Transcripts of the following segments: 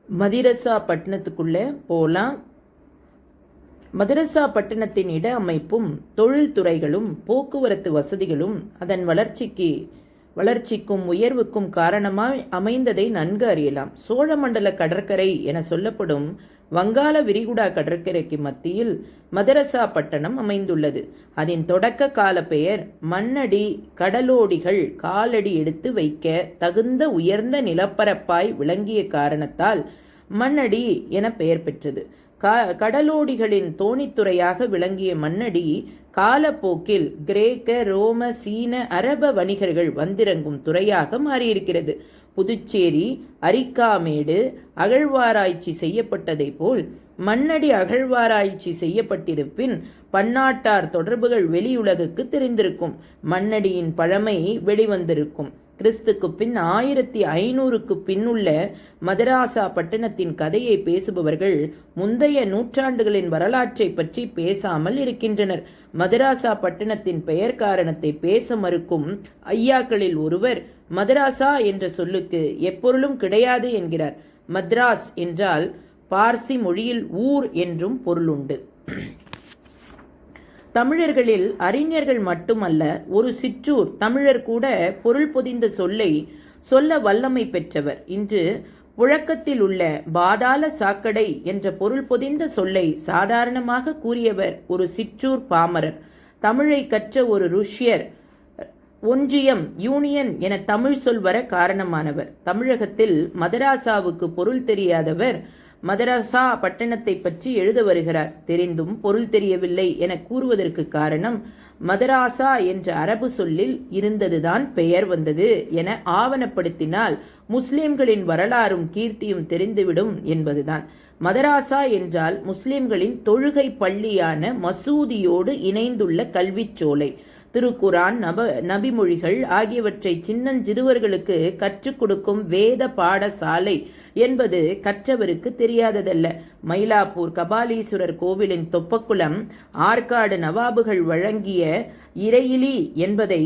மதிரசா பட்டணத்துக்குள்ளே போகலாம். மதரசா பட்டணத்தின் இட அமைப்பும் தொழில்துறைகளும் போக்குவரத்து வசதிகளும் அதன் வளர்ச்சிக்கும் உயர்வுக்கும் காரணமாய் அமைந்ததை நன்கு அறியலாம். சோழமண்டல கடற்கரை என சொல்லப்படும் வங்காள விரிகுடா கடற்கரைக்கு மத்தியில் மதரசா பட்டணம் அமைந்துள்ளது. அதன் தொடக்க கால பெயர் மண்ணடி கடலோடிகள் காலடி எடுத்து வைக்க தகுந்த உயர்ந்த நிலப்பரப்பாய் விளங்கிய காரணத்தால் மண்ணடி என பெயர் பெற்றது. கடலோடிகளின் தோணித்துறையாக விளங்கிய மண்ணடி காலப்போக்கில் கிரேக்க, ரோம, சீன, அரப வணிகர்கள் வந்திறங்கும் துறையாக மாறியிருக்கிறது. புதுச்சேரி அரிக்காமேடு அகழ்வாராய்ச்சி செய்யப்பட்டதை போல் மண்ணடி அகழ்வாராய்ச்சி செய்யப்பட்டிருப்பின் பன்னாட்டார் தொடர்புகள் வெளியுலகுக்கு தெரிந்திருக்கும். மண்ணடியின் பழமை வெளிவந்திருக்கும். கிறிஸ்துக்கு பின் 1500க்கு பின்னுள்ள மதராசா பட்டணத்தின் கதையை பேசுபவர்கள் முந்தைய நூற்றாண்டுகளின் வரலாற்றை பற்றி பேசாமல் இருக்கின்றனர். மதராசா பட்டணத்தின் பெயர் காரணத்தை பேச மறுக்கும் ஐயாக்களில் ஒருவர் மதராசா என்ற சொல்லுக்கு எப்பொருளும் கிடையாது என்கிறார். மத்ராஸ் என்றால் பார்சி மொழியில் ஊர் என்றும் பொருளுண்டு. தமிழர்களில் அறிஞர்கள் மட்டுமல்ல, ஒரு சிற்றூர் தமிழர் கூட பொருள் பொதிந்த சொல்லை சொல்ல வல்லமை பெற்றவர். இன்று புழக்கத்தில் உள்ள பாதாள சாக்கடை என்ற பொருள் பொதிந்த சொல்லை சாதாரணமாக கூறியவர் ஒரு சிற்றூர் பாமரர். தமிழை கற்ற ஒரு ருஷ்யர் ஒன்றியம் யூனியன் என தமிழ் சொல் வர காரணமானவர். தமிழகத்தில் மதராசாவுக்கு பொருள் தெரியாதவர் மதரசா பட்டணத்தை பற்றி எழுத வருகிறார். தெரிந்தும் பொருள் தெரியவில்லை என கூறுவதற்கு காரணம் மதராசா என்ற அரபு சொல்லில் இருந்ததுதான் பெயர் வந்தது என ஆவணப்படுத்தினால் முஸ்லிம்களின் வரலாறும் கீர்த்தியும் தெரிந்துவிடும் என்பதுதான். மதராசா என்றால் முஸ்லிம்களின் தொழுகை பள்ளியான மசூதியோடு இணைந்துள்ள கல்விச்சோலை. திருக்குரான், நபிமொழிகள் ஆகியவற்றை சின்னஞ்சிறுவர்களுக்கு கற்றுக் கொடுக்கும் வேத பாடசாலை என்பது கற்றவருக்கு தெரியாததல்ல. மயிலாப்பூர் கபாலீஸ்வரர் கோவிலின் தொப்பக்குளம் ஆற்காடு நவாபுகள் வழங்கிய இறையிலி என்பதை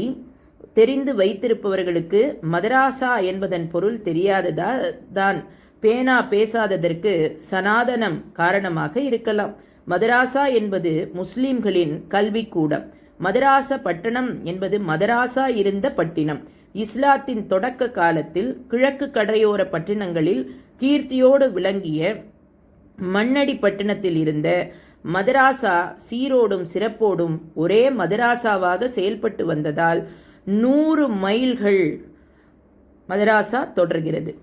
தெரிந்து வைத்திருப்பவர்களுக்கு மதராசா என்பதன் பொருள் தெரியாததான் பேனா பேசாததற்கு சனாதனம் காரணமாக இருக்கலாம். மதராசா என்பது முஸ்லிம்களின் கல்விக்கூடம். மதராச பட்டணம் என்பது மதராசா இருந்த பட்டினம். இஸ்லாத்தின் தொடக்க காலத்தில் கிழக்கு கரையோர பட்டினங்களில் கீர்த்தியோடு விளங்கிய மண்ணடி பட்டணத்தில் இருந்த மதராசா சீரோடும் சிறப்போடும் ஒரே மதராசாவாக செயல்பட்டு வந்ததால் 100 மைல்கள் மதராசா தொடர்கிறது.